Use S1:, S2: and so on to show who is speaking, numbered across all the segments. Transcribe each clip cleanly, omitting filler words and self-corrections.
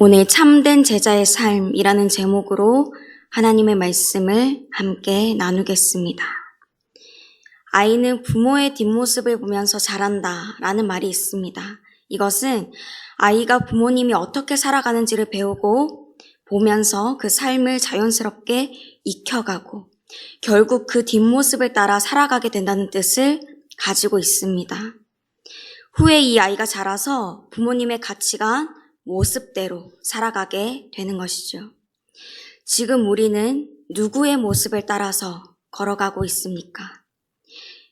S1: 오늘 참된 제자의 삶이라는 제목으로 하나님의 말씀을 함께 나누겠습니다. 아이는 부모의 뒷모습을 보면서 자란다 라는 말이 있습니다. 이것은 아이가 부모님이 어떻게 살아가는지를 배우고 보면서 그 삶을 자연스럽게 익혀가고 결국 그 뒷모습을 따라 살아가게 된다는 뜻을 가지고 있습니다. 후에 이 아이가 자라서 부모님의 가치관, 모습대로 살아가게 되는 것이죠. 지금 우리는 누구의 모습을 따라서 걸어가고 있습니까?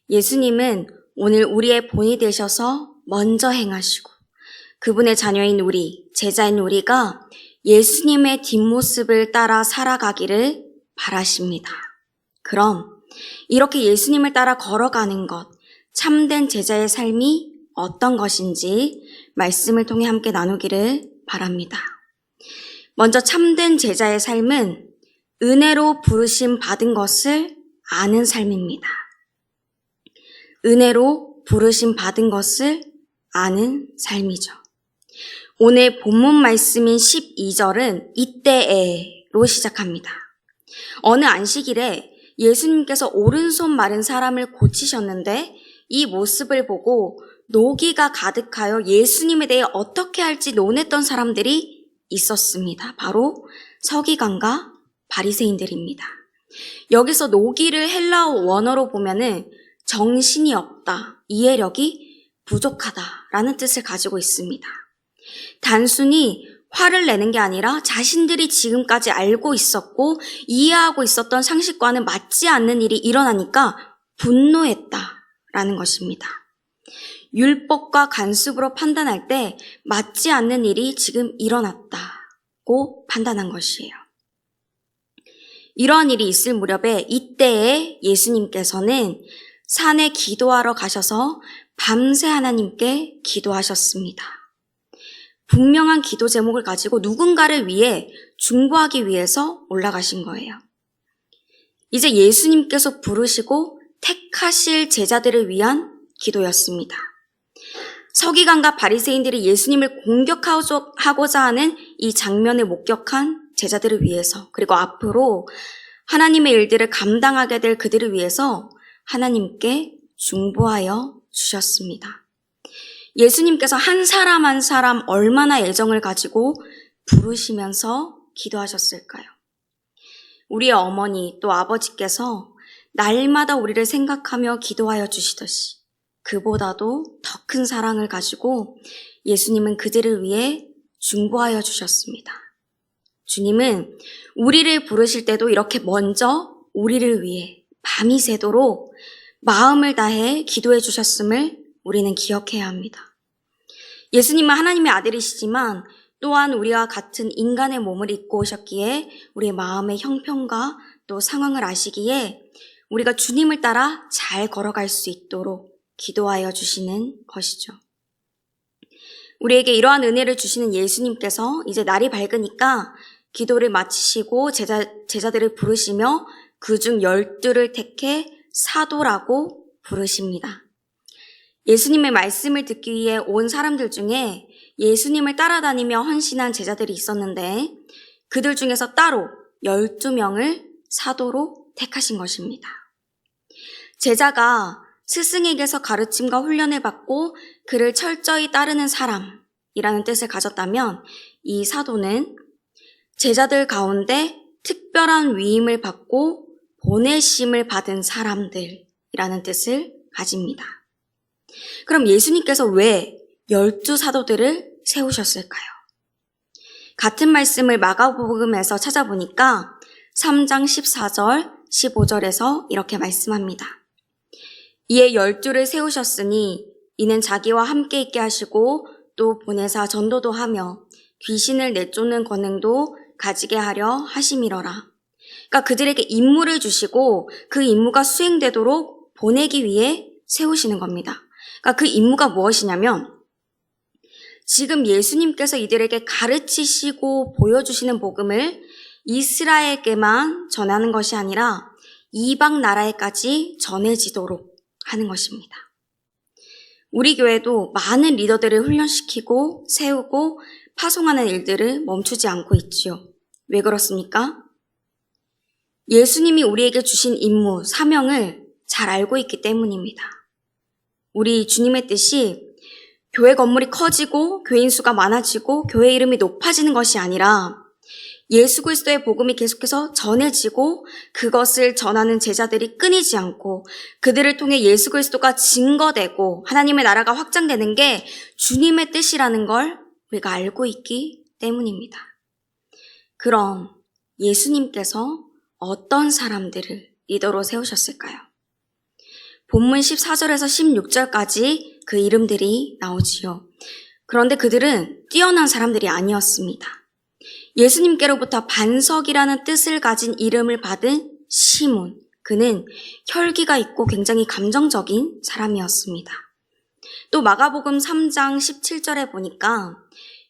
S1: 예수님은 오늘 우리의 본이 되셔서 먼저 행하시고 그분의 자녀인 우리, 제자인 우리가 예수님의 뒷모습을 따라 살아가기를 바라십니다. 그럼 이렇게 예수님을 따라 걸어가는 것, 참된 제자의 삶이 어떤 것인지 말씀을 통해 함께 나누기를 바랍니다. 먼저 참된 제자의 삶은 은혜로 부르심 받은 것을 아는 삶입니다. 은혜로 부르심 받은 것을 아는 삶이죠. 오늘 본문 말씀인 12절은 이때에로 시작합니다. 어느 안식일에 예수님께서 오른손 마른 사람을 고치셨는데 이 모습을 보고 노기가 가득하여 예수님에 대해 어떻게 할지 논했던 사람들이 있었습니다. 바로 서기관과 바리새인들입니다. 여기서 노기를 헬라어 원어로 보면은 정신이 없다, 이해력이 부족하다라는 뜻을 가지고 있습니다. 단순히 화를 내는 게 아니라 자신들이 지금까지 알고 있었고 이해하고 있었던 상식과는 맞지 않는 일이 일어나니까 분노했다라는 것입니다. 율법과 간습으로 판단할 때 맞지 않는 일이 지금 일어났다고 판단한 것이에요. 이러한 일이 있을 무렵에 이때에 예수님께서는 산에 기도하러 가셔서 밤새 하나님께 기도하셨습니다. 분명한 기도 제목을 가지고 누군가를 위해 중보하기 위해서 올라가신 거예요. 이제 예수님께서 부르시고 택하실 제자들을 위한 기도였습니다. 서기관과 바리새인들이 예수님을 공격하고자 하는 이 장면을 목격한 제자들을 위해서, 그리고 앞으로 하나님의 일들을 감당하게 될 그들을 위해서 하나님께 중보하여 주셨습니다. 예수님께서 한 사람 한 사람 얼마나 애정을 가지고 부르시면서 기도하셨을까요? 우리의 어머니 또 아버지께서 날마다 우리를 생각하며 기도하여 주시듯이 그보다도 더 큰 사랑을 가지고 예수님은 그들을 위해 중보하여 주셨습니다. 주님은 우리를 부르실 때도 이렇게 먼저 우리를 위해 밤이 새도록 마음을 다해 기도해 주셨음을 우리는 기억해야 합니다. 예수님은 하나님의 아들이시지만 또한 우리와 같은 인간의 몸을 입고 오셨기에 우리의 마음의 형편과 또 상황을 아시기에 우리가 주님을 따라 잘 걸어갈 수 있도록 기도하여 주시는 것이죠. 우리에게 이러한 은혜를 주시는 예수님께서 이제 날이 밝으니까 기도를 마치시고 제자들을 부르시며 그중 12를 택해 사도라고 부르십니다. 예수님의 말씀을 듣기 위해 온 사람들 중에 예수님을 따라다니며 헌신한 제자들이 있었는데 그들 중에서 따로 12명을 사도로 택하신 것입니다. 제자가 스승에게서 가르침과 훈련을 받고 그를 철저히 따르는 사람이라는 뜻을 가졌다면 이 사도는 제자들 가운데 특별한 위임을 받고 보내심을 받은 사람들이라는 뜻을 가집니다. 그럼 예수님께서 왜 12사도들을 세우셨을까요? 같은 말씀을 마가복음에서 찾아보니까 3장 14절, 15절에서 이렇게 말씀합니다. 이에 12를 세우셨으니 이는 자기와 함께 있게 하시고 또 보내사 전도도 하며 귀신을 내쫓는 권능도 가지게 하려 하심이러라. 그러니까 그들에게 임무를 주시고 그 임무가 수행되도록 보내기 위해 세우시는 겁니다. 그러니까 그 임무가 무엇이냐면 지금 예수님께서 이들에게 가르치시고 보여주시는 복음을 이스라엘에게만 전하는 것이 아니라 이방 나라에까지 전해지도록 하는 것입니다. 우리 교회도 많은 리더들을 훈련시키고 세우고 파송하는 일들을 멈추지 않고 있지요. 왜 그렇습니까? 예수님이 우리에게 주신 임무, 사명을 잘 알고 있기 때문입니다. 우리 주님의 뜻이 교회 건물이 커지고 교인 수가 많아지고 교회 이름이 높아지는 것이 아니라 예수 그리스도의 복음이 계속해서 전해지고 그것을 전하는 제자들이 끊이지 않고 그들을 통해 예수 그리스도가 증거되고 하나님의 나라가 확장되는 게 주님의 뜻이라는 걸 우리가 알고 있기 때문입니다. 그럼 예수님께서 어떤 사람들을 리더로 세우셨을까요? 본문 14절에서 16절까지 그 이름들이 나오지요. 그런데 그들은 뛰어난 사람들이 아니었습니다. 예수님께로부터 반석이라는 뜻을 가진 이름을 받은 시몬, 그는 혈기가 있고 굉장히 감정적인 사람이었습니다. 또 마가복음 3장 17절에 보니까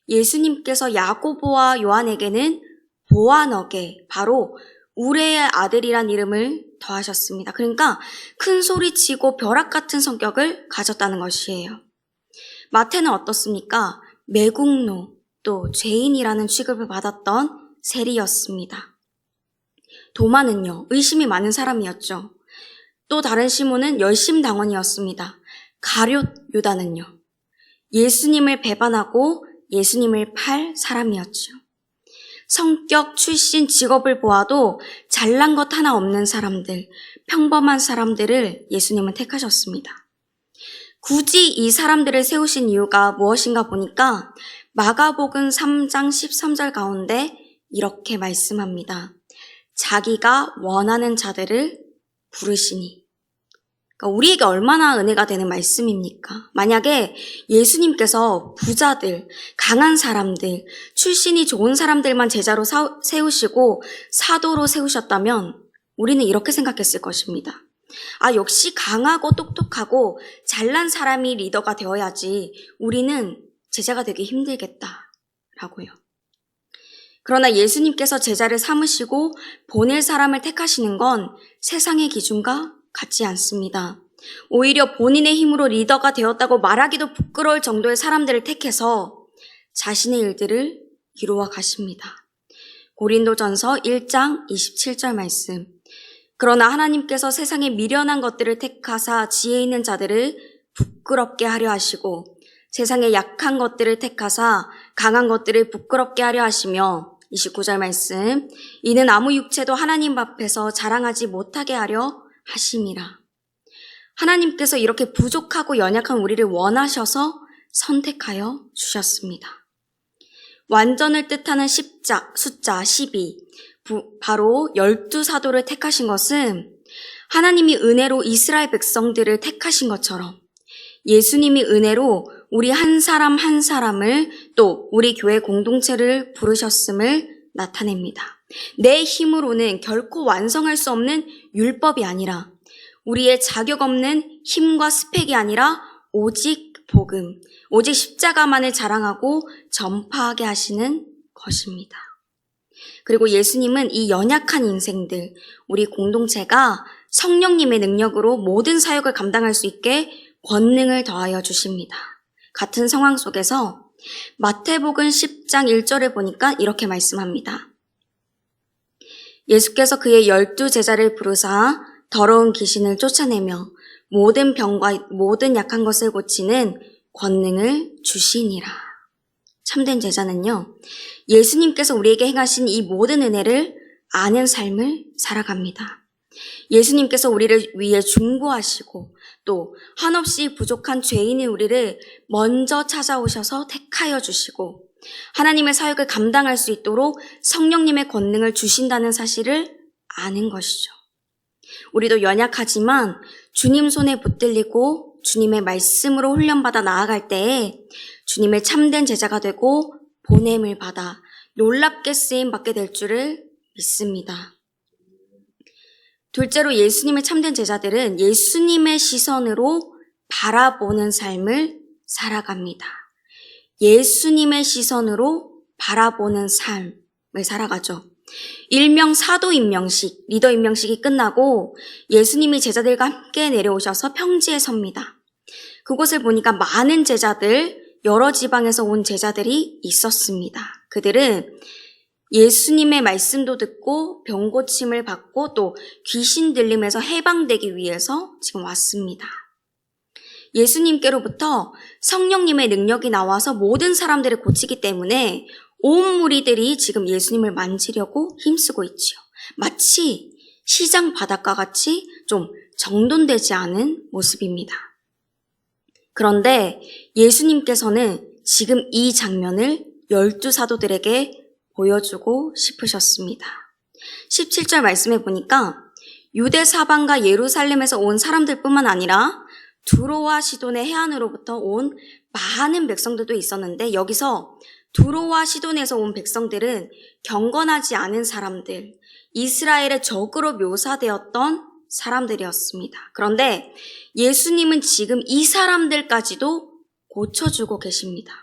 S1: 예수님께서 야고보와 요한에게는 보아너게, 바로 우레의 아들이란 이름을 더하셨습니다. 그러니까 큰 소리치고 벼락 같은 성격을 가졌다는 것이에요. 마태는 어떻습니까? 매국노, 또 죄인이라는 취급을 받았던 세리였습니다. 도마는요, 의심이 많은 사람이었죠. 또 다른 시몬은 열심당원이었습니다. 가룟 유다는요, 예수님을 배반하고 예수님을 팔 사람이었죠. 성격, 출신, 직업을 보아도 잘난 것 하나 없는 사람들, 평범한 사람들을 예수님은 택하셨습니다. 굳이 이 사람들을 세우신 이유가 무엇인가 보니까 마가복음 3장 13절 가운데 이렇게 말씀합니다. 자기가 원하는 자들을 부르시니. 그러니까 우리에게 얼마나 은혜가 되는 말씀입니까? 만약에 예수님께서 부자들, 강한 사람들, 출신이 좋은 사람들만 제자로 세우시고 사도로 세우셨다면 우리는 이렇게 생각했을 것입니다. 아, 역시 강하고 똑똑하고 잘난 사람이 리더가 되어야지 우리는 제자가 되기 힘들겠다라고요. 그러나 예수님께서 제자를 삼으시고 보낼 사람을 택하시는 건 세상의 기준과 같지 않습니다. 오히려 본인의 힘으로 리더가 되었다고 말하기도 부끄러울 정도의 사람들을 택해서 자신의 일들을 이루어 가십니다. 고린도전서 1장 27절 말씀. 그러나 하나님께서 세상에 미련한 것들을 택하사 지혜 있는 자들을 부끄럽게 하려 하시고 세상에 약한 것들을 택하사 강한 것들을 부끄럽게 하려 하시며 29절 말씀. 이는 아무 육체도 하나님 앞에서 자랑하지 못하게 하려 하심이라. 하나님께서 이렇게 부족하고 연약한 우리를 원하셔서 선택하여 주셨습니다. 완전을 뜻하는 숫자 12, 바로 12사도를 택하신 것은 하나님이 은혜로 이스라엘 백성들을 택하신 것처럼 예수님이 은혜로 우리 한 사람 한 사람을 또 우리 교회 공동체를 부르셨음을 나타냅니다. 내 힘으로는 결코 완성할 수 없는 율법이 아니라 우리의 자격 없는 힘과 스펙이 아니라 오직 복음, 오직 십자가만을 자랑하고 전파하게 하시는 것입니다. 그리고 예수님은 이 연약한 인생들, 우리 공동체가 성령님의 능력으로 모든 사역을 감당할 수 있게 권능을 더하여 주십니다. 같은 상황 속에서 마태복음 10장 1절을 보니까 이렇게 말씀합니다. 예수께서 그의 12제자를 부르사 더러운 귀신을 쫓아내며 모든 병과 모든 약한 것을 고치는 권능을 주시니라. 참된 제자는요, 예수님께서 우리에게 행하신 이 모든 은혜를 아는 삶을 살아갑니다. 예수님께서 우리를 위해 중보하시고 또 한없이 부족한 죄인인 우리를 먼저 찾아오셔서 택하여 주시고 하나님의 사역을 감당할 수 있도록 성령님의 권능을 주신다는 사실을 아는 것이죠. 우리도 연약하지만 주님 손에 붙들리고 주님의 말씀으로 훈련받아 나아갈 때에 주님의 참된 제자가 되고 보냄을 받아 놀랍게 쓰임 받게 될 줄을 믿습니다. 둘째로 예수님의 참된 제자들은 예수님의 시선으로 바라보는 삶을 살아갑니다. 예수님의 시선으로 바라보는 삶을 살아가죠. 일명 사도 임명식, 리더 임명식이 끝나고 예수님이 제자들과 함께 내려오셔서 평지에 섭니다. 그곳을 보니까 많은 제자들, 여러 지방에서 온 제자들이 있었습니다. 그들은 예수님의 말씀도 듣고 병 고침을 받고 또 귀신 들림에서 해방되기 위해서 지금 왔습니다. 예수님께로부터 성령님의 능력이 나와서 모든 사람들을 고치기 때문에 온 무리들이 지금 예수님을 만지려고 힘쓰고 있지요. 마치 시장 바닷가 같이 좀 정돈되지 않은 모습입니다. 그런데 예수님께서는 지금 이 장면을 12사도들에게 보여주고 싶으셨습니다. 17절 말씀해 보니까 유대 사방과 예루살렘에서 온 사람들뿐만 아니라 두로와 시돈의 해안으로부터 온 많은 백성들도 있었는데 여기서 두로와 시돈에서 온 백성들은 경건하지 않은 사람들, 이스라엘의 적으로 묘사되었던 사람들이었습니다. 그런데 예수님은 지금 이 사람들까지도 고쳐주고 계십니다.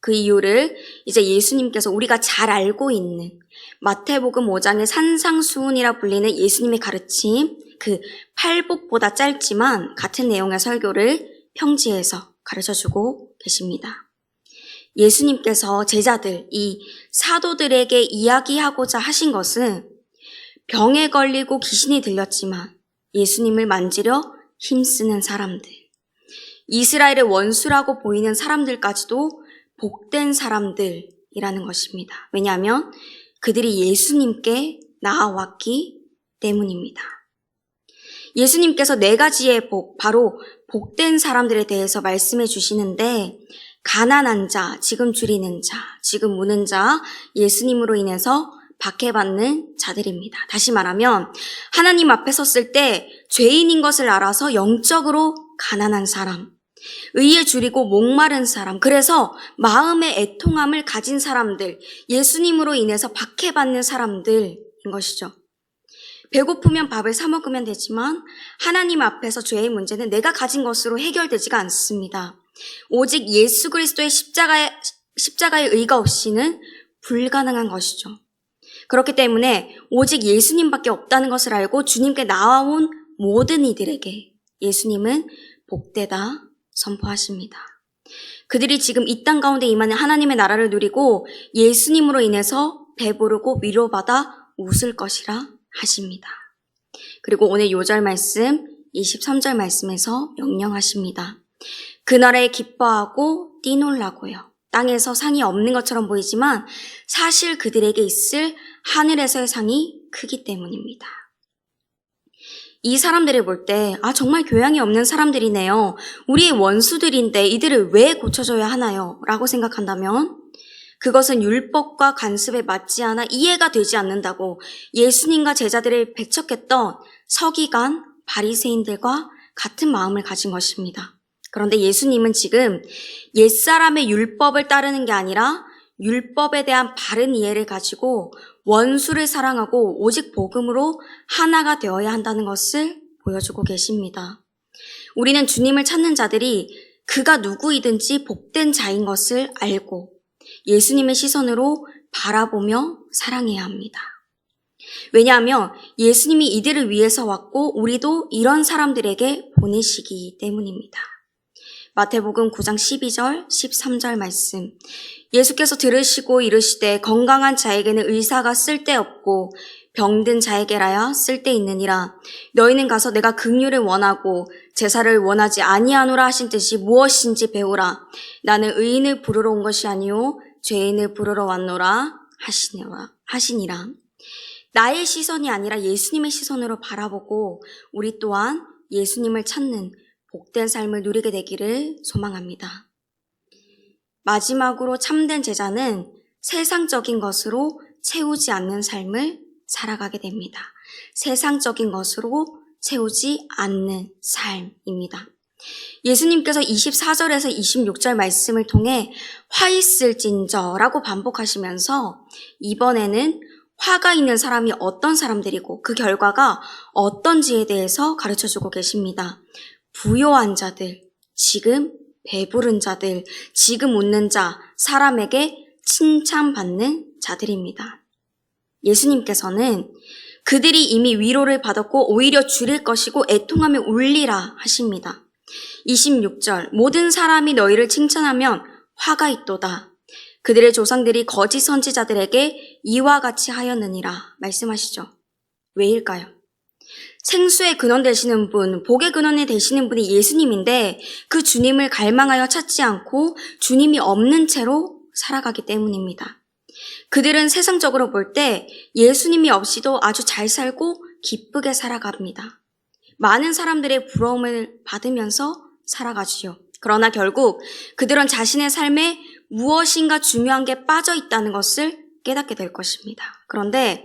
S1: 그 이유를 이제 예수님께서 우리가 잘 알고 있는 마태복음 5장의 산상수훈이라 불리는 예수님의 가르침, 그 팔복보다 짧지만 같은 내용의 설교를 평지에서 가르쳐주고 계십니다. 예수님께서 제자들, 이 사도들에게 이야기하고자 하신 것은 병에 걸리고 귀신이 들렸지만 예수님을 만지려 힘쓰는 사람들, 이스라엘의 원수라고 보이는 사람들까지도 복된 사람들이라는 것입니다. 왜냐하면 그들이 예수님께 나아왔기 때문입니다. 예수님께서 4가지의 복, 바로 복된 사람들에 대해서 말씀해 주시는데 가난한 자, 지금 줄이는 자, 지금 우는 자, 예수님으로 인해서 박해받는 자들입니다. 다시 말하면 하나님 앞에 섰을 때 죄인인 것을 알아서 영적으로 가난한 사람, 의에 줄이고 목마른 사람, 그래서 마음의 애통함을 가진 사람들, 예수님으로 인해서 박해받는 사람들인 것이죠. 배고프면 밥을 사 먹으면 되지만 하나님 앞에서 죄의 문제는 내가 가진 것으로 해결되지가 않습니다. 오직 예수 그리스도의 십자가의 의가 없이는 불가능한 것이죠. 그렇기 때문에 오직 예수님밖에 없다는 것을 알고 주님께 나아온 모든 이들에게 예수님은 복되다 선포하십니다. 그들이 지금 이 땅 가운데 임하는 하나님의 나라를 누리고 예수님으로 인해서 배부르고 위로받아 웃을 것이라 하십니다. 그리고 오늘 요절 말씀 23절 말씀에서 명령하십니다. 그날에 기뻐하고 뛰놀라고요. 땅에서 상이 없는 것처럼 보이지만 사실 그들에게 있을 하늘에서의 상이 크기 때문입니다. 이 사람들을 볼 때 정말 교양이 없는 사람들이네요. 우리의 원수들인데 이들을 왜 고쳐줘야 하나요? 라고 생각한다면 그것은 율법과 관습에 맞지 않아 이해가 되지 않는다고 예수님과 제자들을 배척했던 서기관, 바리새인들과 같은 마음을 가진 것입니다. 그런데 예수님은 지금 옛사람의 율법을 따르는 게 아니라 율법에 대한 바른 이해를 가지고 원수를 사랑하고 오직 복음으로 하나가 되어야 한다는 것을 보여주고 계십니다. 우리는 주님을 찾는 자들이 그가 누구이든지 복된 자인 것을 알고 예수님의 시선으로 바라보며 사랑해야 합니다. 왜냐하면 예수님이 이들을 위해서 왔고 우리도 이런 사람들에게 보내시기 때문입니다. 마태복음 9장 12절, 13절 말씀. 예수께서 들으시고 이르시되 건강한 자에게는 의사가 쓸데없고 병든 자에게라야 쓸데있느니라. 너희는 가서 내가 긍휼을 원하고 제사를 원하지 아니하노라 하신 뜻이 무엇인지 배우라. 나는 의인을 부르러 온 것이 아니요 죄인을 부르러 왔노라 하시니라. 나의 시선이 아니라 예수님의 시선으로 바라보고 우리 또한 예수님을 찾는 복된 삶을 누리게 되기를 소망합니다. 마지막으로 참된 제자는 세상적인 것으로 채우지 않는 삶을 살아가게 됩니다. 세상적인 것으로 채우지 않는 삶입니다. 예수님께서 24절에서 26절 말씀을 통해 화 있을진저라고 반복하시면서 이번에는 화가 있는 사람이 어떤 사람들이고 그 결과가 어떤지에 대해서 가르쳐주고 계십니다. 부요한 자들, 지금 배부른 자들, 지금 웃는 자, 사람에게 칭찬받는 자들입니다. 예수님께서는 그들이 이미 위로를 받았고 오히려 줄일 것이고 애통하며 울리라 하십니다. 26절 모든 사람이 너희를 칭찬하면 화가 있도다. 그들의 조상들이 거짓 선지자들에게 이와 같이 하였느니라 말씀하시죠. 왜일까요? 생수의 근원 되시는 분, 복의 근원이 되시는 분이 예수님인데 그 주님을 갈망하여 찾지 않고 주님이 없는 채로 살아가기 때문입니다. 그들은 세상적으로 볼 때 예수님이 없이도 아주 잘 살고 기쁘게 살아갑니다. 많은 사람들의 부러움을 받으면서 살아가지요. 그러나 결국 그들은 자신의 삶에 무엇인가 중요한 게 빠져 있다는 것을 깨닫게 될 것입니다. 그런데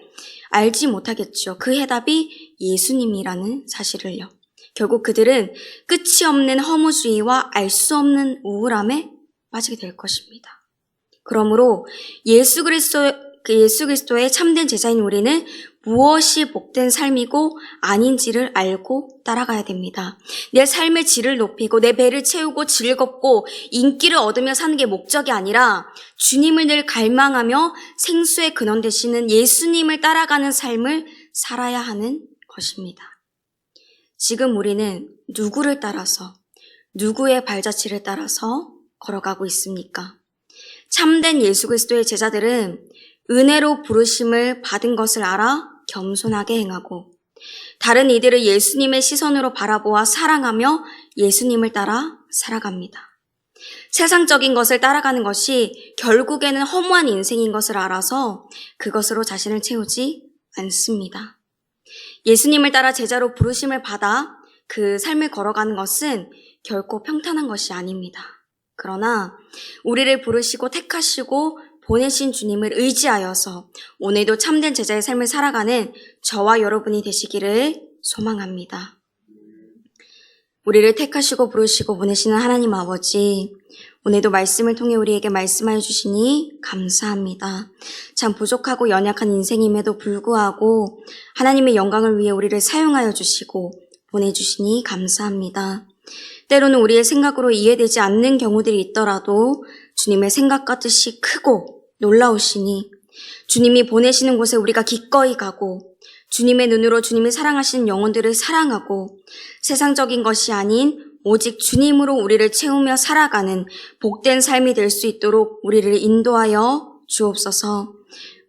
S1: 알지 못하겠죠. 그 해답이 예수님이라는 사실을요. 결국 그들은 끝이 없는 허무주의와 알 수 없는 우울함에 빠지게 될 것입니다. 그러므로 예수 그리스도의 참된 제자인 우리는 무엇이 복된 삶이고 아닌지를 알고 따라가야 됩니다. 내 삶의 질을 높이고 내 배를 채우고 즐겁고 인기를 얻으며 사는 게 목적이 아니라 주님을 늘 갈망하며 생수의 근원 되시는 예수님을 따라가는 삶을 살아야 하는 것입니다. 지금 우리는 누구를 따라서, 누구의 발자취를 따라서 걸어가고 있습니까? 참된 예수 그리스도의 제자들은 은혜로 부르심을 받은 것을 알아 겸손하게 행하고 다른 이들을 예수님의 시선으로 바라보아 사랑하며 예수님을 따라 살아갑니다. 세상적인 것을 따라가는 것이 결국에는 허무한 인생인 것을 알아서 그것으로 자신을 채우지 않습니다. 예수님을 따라 제자로 부르심을 받아 그 삶을 걸어가는 것은 결코 평탄한 것이 아닙니다. 그러나 우리를 부르시고 택하시고 보내신 주님을 의지하여서 오늘도 참된 제자의 삶을 살아가는 저와 여러분이 되시기를 소망합니다. 우리를 택하시고 부르시고 보내시는 하나님 아버지, 오늘도 말씀을 통해 우리에게 말씀하여 주시니 감사합니다. 참 부족하고 연약한 인생임에도 불구하고 하나님의 영광을 위해 우리를 사용하여 주시고 보내주시니 감사합니다. 때로는 우리의 생각으로 이해되지 않는 경우들이 있더라도 주님의 생각과 뜻이 크고 놀라우시니 주님이 보내시는 곳에 우리가 기꺼이 가고 주님의 눈으로 주님이 사랑하시는 영혼들을 사랑하고 세상적인 것이 아닌 오직 주님으로 우리를 채우며 살아가는 복된 삶이 될 수 있도록 우리를 인도하여 주옵소서.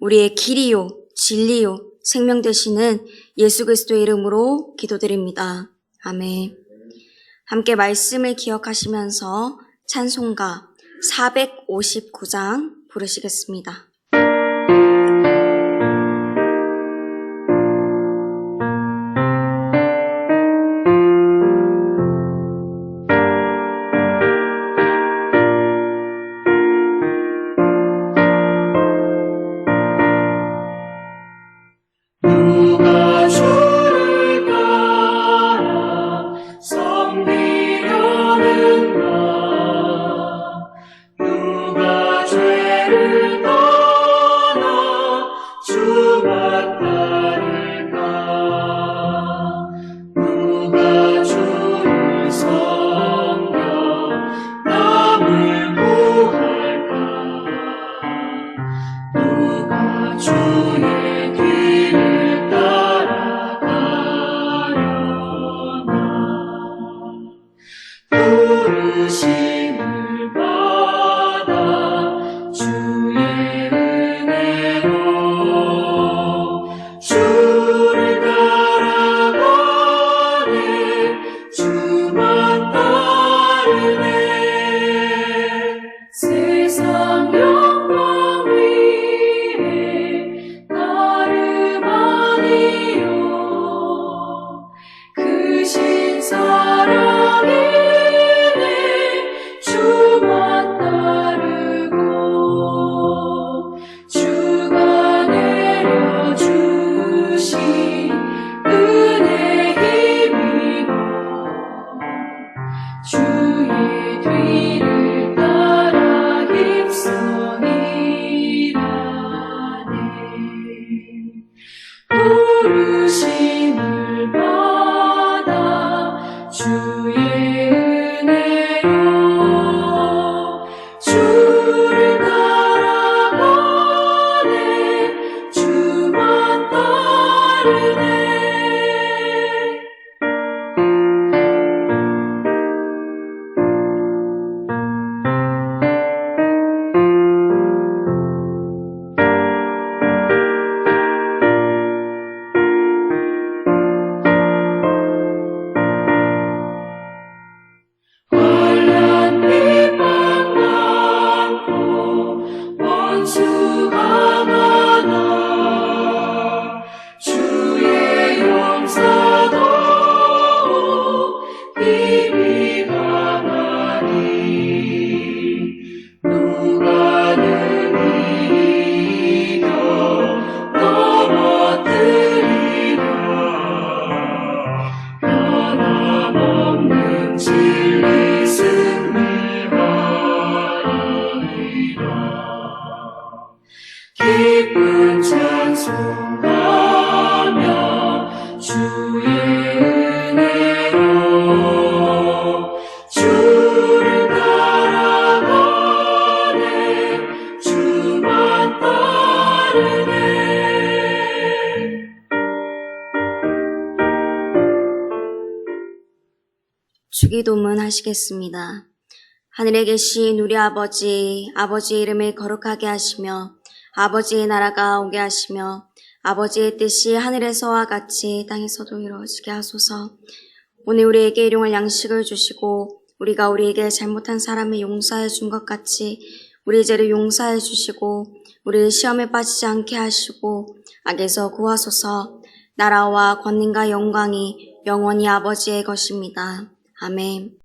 S1: 우리의 길이요 진리요 생명 되시는 예수 그리스도의 이름으로 기도드립니다. 아멘. 함께 말씀을 기억하시면서 찬송가 459장 부르시겠습니다.
S2: 누가 죄를 기쁜 찬송하며 주의 은혜로 주를 따라가네 주만 따르네.
S1: 주기도문 하시겠습니다. 하늘에 계신 우리 아버지, 아버지의 이름을 거룩하게 하시며 아버지의 나라가 오게 하시며 아버지의 뜻이 하늘에서와 같이 땅에서도 이루어지게 하소서. 오늘 우리에게 일용할 양식을 주시고 우리가 우리에게 잘못한 사람을 용서해 준 것 같이 우리 죄를 용서해 주시고 우리를 시험에 빠지지 않게 하시고 악에서 구하소서. 나라와 권능과 영광이 영원히 아버지의 것입니다. 아멘.